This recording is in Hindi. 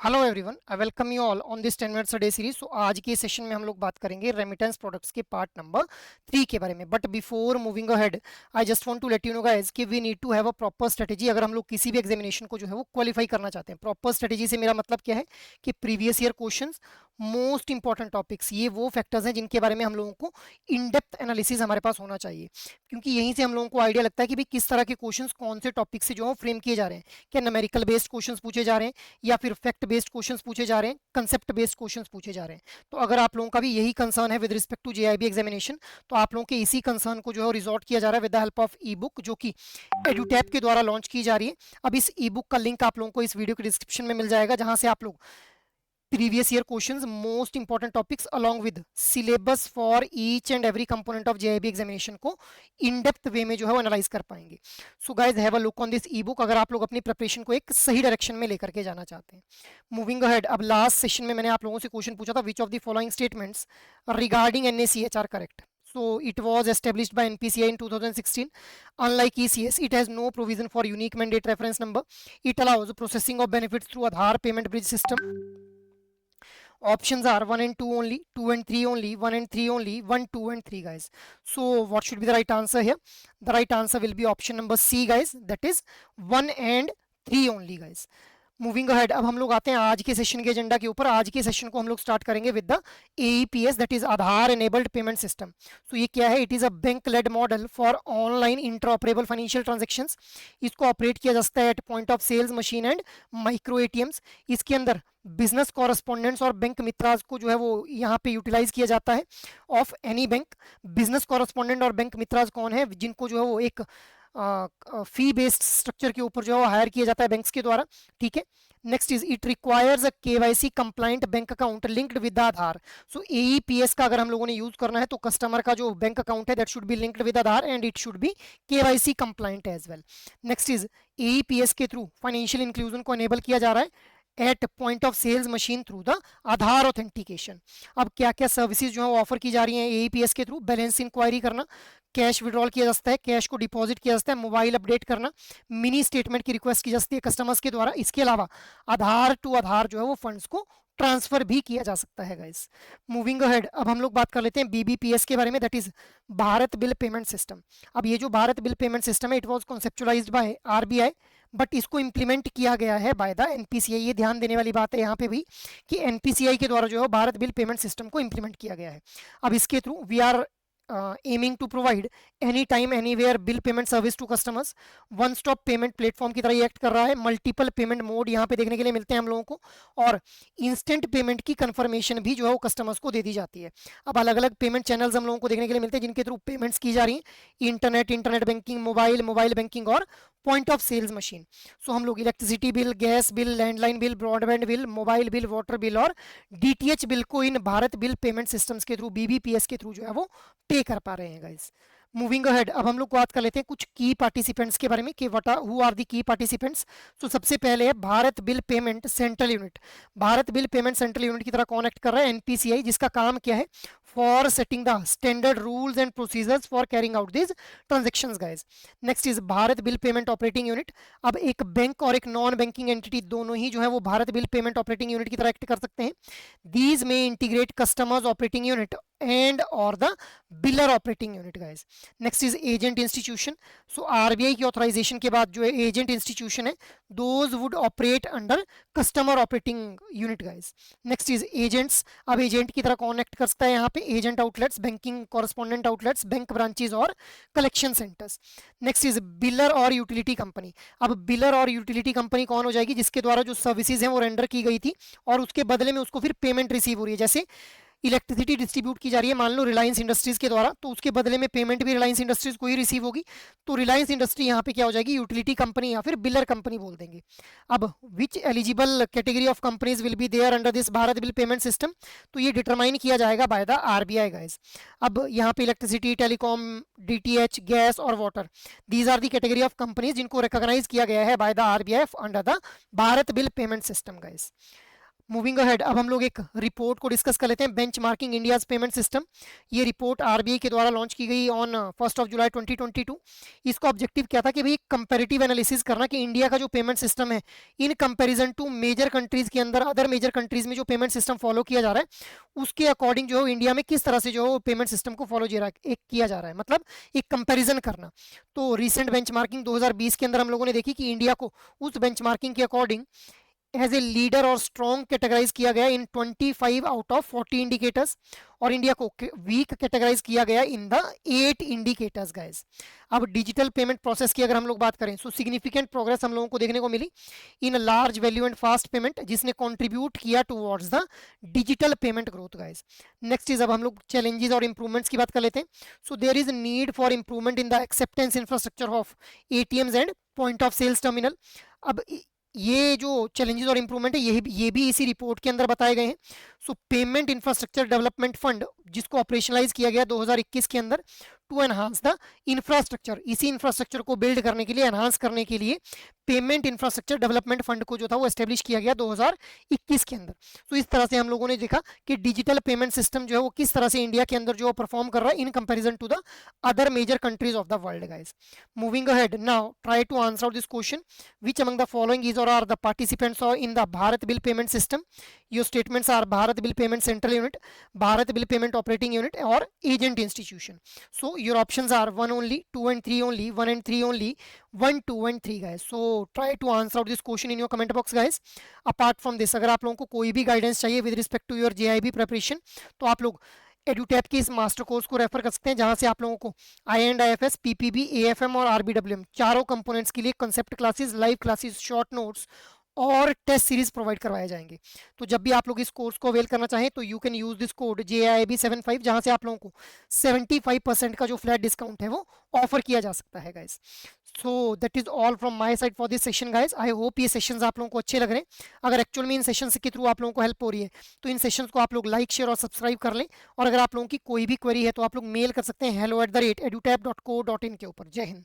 Hello everyone, I welcome you all on this 10 minutes a day series. So आज के सेशन में हम लोग बात करेंगे रेमिटेंस प्रोडक्ट्स के पार्ट नंबर 3 के बारे में। But before moving ahead, I just want to let you know guys कि we need to have a proper strategy अगर हम लोग किसी भी एग्जामिनेशन को जो है वो क्वालिफाई करना चाहते हैं। प्रॉपर स्ट्रेटेजी से मेरा मतलब क्या है कि previous year questions, most important topics, ये वो फैक्टर्स हैं जिनके बारे में हम लोगों को इन डेप्थ एनालिसिस हमारे पास होना चाहिए, क्योंकि यहीं से हम लोगों को आइडिया लगता है कि भाई किस तरह के क्वेश्चंस कौन से टॉपिक से जो है फ्रेम किए जा रहे हैं। क्या न्यूमेरिकल बेस्ड क्वेश्चंस पूछे जा रहे हैं या फिर फैक्ट बेस्ड क्वेश्चंस पूछे जा रहे हैं, कंसेप्ट बेस्ड क्वेश्चंस पूछे जा रहे हैं। तो अगर आप लोगों का भी यही कंसर्न है with respect to JAIIB examination, तो आप लोगों के इसी कंसर्न को जो है रिजॉर्ट किया जा रहा है with the help of E book, जो कि एडुटैप के द्वारा लॉन्च की जा रही है। अब इस ई बुक का लिंक आप लोगों को इस वीडियो के डिस्क्रिप्शन में मिल जाएगा, जहां से आप लोग previous year questions, most important topics along with syllabus for each and every component of JIB examination को इन डेप्थ वे में जो है वो एनालाइज कर पाएंगे। So guys have a look on this E book अगर आप लोग अपनी प्रिपरेशन को एक सही डायरेक्शन में लेकर के जाना चाहते हैं। मूविंग अहेड, अब लास्ट सेशन में मैंने आप लोगों से क्वेश्चन पूछा था, which of the following statements regarding NACH are correct. So it was established by NPCI in 2016. Unlike ECS, it has no provision for unique mandate reference number. It allows processing of benefits through Aadhaar payment bridge system. Options are 1 and 2 only, 2 and 3 only, 1 and 3 only, 1, 2 and 3 guys. So what should be the right answer here? The right answer will be option number C guys, that is 1 and 3 only guys. Moving ahead, अब हम लोग आते हैं आज के सेशन के एजेंडा के ऊपर। आज के सेशन को हम लोग स्टार्ट करेंगे with the AEPS, that is Aadhaar enabled payment system. So ये क्या है? It is a bank led model for online interoperable financial transactions. इसको ऑपरेट किया जा सकता है at point of sales machine and micro ATMs. इसके अंदर बिजनेस कॉरेस्पॉन्डेंट्स और बैंक मित्राज को जो है वो यहाँ पे यूटिलाइज किया जाता है of any bank. Business correspondent और बैंक मित्राज कौन है? जिनको जो है वो एक फी बेस्ड स्ट्रक्चर के ऊपर जो है हायर किया जाता है बैंक्स के द्वारा। ठीक है, next is it requires a KYC compliant bank account linked with Aadhaar. So AEPS का अगर हम लोगों ने यूज करना है तो कस्टमर का जो बैंक अकाउंट है that should be linked with Aadhaar and it should be KYC compliant as well. Next is AEPS के थ्रू फाइनेंशियल इंक्लूजन को एनेबल किया जा रहा है at point of sales machine through the Aadhaar authentication. अब क्या क्या सर्विसेज जो है वो ऑफर की जा रही हैं एईपीएस के थ्रू? बैलेंस इंक्वायरी करना, कैश विड्रॉल किया जा सकता है, कैश को डिपॉजिट किया जा सकता है, मोबाइल अपडेट करना, मिनी स्टेटमेंट की रिक्वेस्ट की जा सकती है कस्टमर्स के द्वारा। इसके अलावा आधार टू आधार जो है वो फंड्स को ट्रांसफर भी किया जा सकता है गाइस। मूविंग अहेड, अब हम लोग बात कर लेते हैं बीबीपीएस के बारे में, that is Bharat bill payment system. अब ये जो भारत बिल पेमेंट सिस्टम है, it was conceptualised by RBI, but इसको इंप्लीमेंट किया गया है बाय द एनपीसीआई। ये ध्यान देने वाली बात है यहाँ पे भी कि एनपीसीआई के द्वारा जो है भारत बिल पेमेंट सिस्टम को इंप्लीमेंट किया गया है। अब इसके through we are aiming to provide any time anywhere bill payment service to customers. One stop payment platform की तरह ये एक्ट कर रहा है। मल्टीपल पेमेंट मोड यहाँ पे देखने के लिए मिलते हैं हम लोगों को, और इंस्टेंट पेमेंट की कंफर्मेशन भी जो है वो कस्टमर्स को दे दी जाती है। अब अलग अलग पेमेंट चैनल्स हम लोगों को देखने के लिए मिलते हैं जिनके थ्रू पेमेंट्स की जा रही हैं, इंटरनेट बैंकिंग, मोबाइल बैंकिंग और पॉइंट ऑफ सेल्स मशीन। सो हम लोग electricity bill, gas bill, landline bill, broadband bill, mobile bill, water bill और डीटीएच बिल को इन भारत बिल पेमेंट सिस्टम्स के थ्रू, बीबीपीएस के थ्रू जो है वो पे कर पा रहे हैं गाइस। मूविंग अहेड, अब हम लोग बात कर लेते हैं कुछ की पार्टिसिपेंट्स के बारे में कि what who are the key participants. तो सबसे पहले है Bharat bill payment central unit. Bharat bill payment central unit की तरह कौन एक्ट कर रहा है? एनपीसीआई, जिसका काम क्या है? For setting the standard rules and procedures for carrying out this transactions guys. Next is Bharat bill payment operating unit. अब एक बैंक और एक नॉन बैंकिंग एंटिटी दोनों ही जो है वो Bharat bill payment operating unit की तरह एक्ट कर सकते हैं। दीज में integrate customers operating unit and और the biller operating unit guys. Next is agent institution. So RBI की ऑथराइजेशन के बाद जो है एजेंट इंस्टीट्यूशन है, those would operate under customer operating unit guys. Next is agents. अब एजेंट की तरह कौन एक्ट कर सकता है यहाँ पे? Agent outlets, banking correspondent outlets, bank branches और कलेक्शन सेंटर्स। नेक्स्ट इज बिलर और यूटिलिटी कंपनी। अब बिलर और यूटिलिटी कंपनी कौन हो जाएगी? जिसके द्वारा जो सर्विसेज हैं वो रेंडर की गई थी और उसके बदले में उसको फिर पेमेंट रिसीव हो रही है। जैसे इलेक्ट्रिसिटी डिस्ट्रीब्यूट की जा रही है मान लो रिलायंस इंडस्ट्रीज के द्वारा, तो उसके बदले में पेमेंट भी रिलायंस इंडस्ट्रीज को ही रिसीव होगी। तो रिलायंस इंडस्ट्री यहाँ पे क्या हो जाएगी? यूटिलिटी कंपनी या फिर बिलर कंपनी बोल देंगे। अब which eligible category of companies will be there under this Bharat bill payment system? तो ये डिटरमाइन किया जाएगा बाय द आरबीआई गाइस। अब यहाँ पे इलेक्ट्रिसिटी, टेलीकॉम, डीटीएच, गैस और water, these are the category of companies जिनको रिकॉग्नाइज किया गया है by the RBI under the Bharat bill payment system guys. Moving ahead, अब हम लोग एक रिपोर्ट को डिस्कस कर लेते हैं, बेंचमार्किंग इंडियाज पेमेंट सिस्टम। ये रिपोर्ट आरबीआई के द्वारा लॉन्च की गई ऑन 1 जुलाई 2022। इसका ऑब्जेक्टिव क्या था कि भाई कंपैरेटिव एनालिसिस करना कि इंडिया का जो पेमेंट सिस्टम है in comparison to major countries के अंदर, अदर मेजर कंट्रीज में जो पेमेंट सिस्टम फॉलो किया जा रहा है उसके अकॉर्डिंग जो है इंडिया में किस तरह से जो है पेमेंट सिस्टम को फॉलो किया जा रहा है, मतलब एक कंपेरिजन करना। तो रिसेंट बेंचमार्किंग 2020 के अंदर हम लोगों ने देखी कि इंडिया को उस बेंचमार्किंग के अकॉर्डिंग एज ए लीडर और स्ट्रॉन्ग कैटेगराइज किया गया इन 25 आउट ऑफ 40 इंडिकेटर्स, और इंडिया को वीक कैटेगराइज किया गया इन द 8 इंडिकेटर्स गाइस। अब डिजिटल पेमेंट प्रोसेस की अगर हम लोग बात करें सो सिग्निफिकेंट प्रोग्रेस हम लोगों को देखने को मिली in large value and fast payment, जिसने कंट्रीब्यूट किया towards the digital payment growth guys. Next is, अब हम लोग चैलेंजेस और इंप्रूवमेंट्स की बात कर लेते हैं। So there is need for improvement in the acceptance infrastructure of ATMs and point of sales terminal. अब ये जो चैलेंजेस और इंप्रूवमेंट है ये भी इसी रिपोर्ट के अंदर बताए गए हैं। सो पेमेंट इंफ्रास्ट्रक्चर डेवलपमेंट फंड जिसको ऑपरेशनलाइज किया गया 2021 के अंदर टू एनहांस द इंफ्रास्ट्रक्चर, इसी इंफ्रास्ट्रक्चर को बिल्ड करने के लिए, एनहांस करने के लिए पेमेंट इंफ्रास्ट्रक्चर डेवलपमेंट फंड को जो था वो एस्टेब्लिश किया गया 2021 के अंदर। तो इस तरह से हम लोगों ने देखा कि डिजिटल पेमेंट सिस्टम जो है वो किस तरह से इंडिया के अंदर जो परफॉर्म कर रहा है in comparison to the other major countries of the world guys. Moving ahead, now try to answer this question, which among the following is or are the participants or in the Bharat Bill Payment System? Your statements are Bharat Bill Payment Central Unit, Bharat Bill Payment Operating Unit or Agent Institution. So your options are 1 only, 2 and 3 only, 1 and 3 only, 1, 2 and 3 guys. So try to answer out this question in your comment box guys. Apart from this, अगर आप लोगों को कोई भी गाइडेंस चाहिए with respect to your JAIIB preparation तो आप लोग एडुटैप के इस मास्टर कोर्स को रेफर कर सकते हैं, जहां से आप लोगों को IAND-IFS, PPB, AFM और RBWM चारों कंपोनेंट्स के लिए concept classes, live classes, short notes और टेस्ट सीरीज प्रोवाइड करवाए जाएंगे। तो जब भी आप लोग इस कोर्स को अवेल करना चाहें तो you can use this code JIB75, जहां से आप लोगों को 75% का जो फ्लैट डिस्काउंट है वो ऑफर किया जा सकता है guys. So that is all from my side for this session guys. I hope ये सेशंस आप लोगों को अच्छे लग रहे हैं। अगर एक्चुअल में इन सेशंस के थ्रू आप लोगों को हेल्प हो रही है तो इन सेशंस को आप लोग लाइक, शेयर और सब्सक्राइब कर लें। और अगर आप लोगों की कोई भी क्वेरी है तो आप लोग मेल कर सकते हैं hello@edutap.co.in के ऊपर। जय हिंद।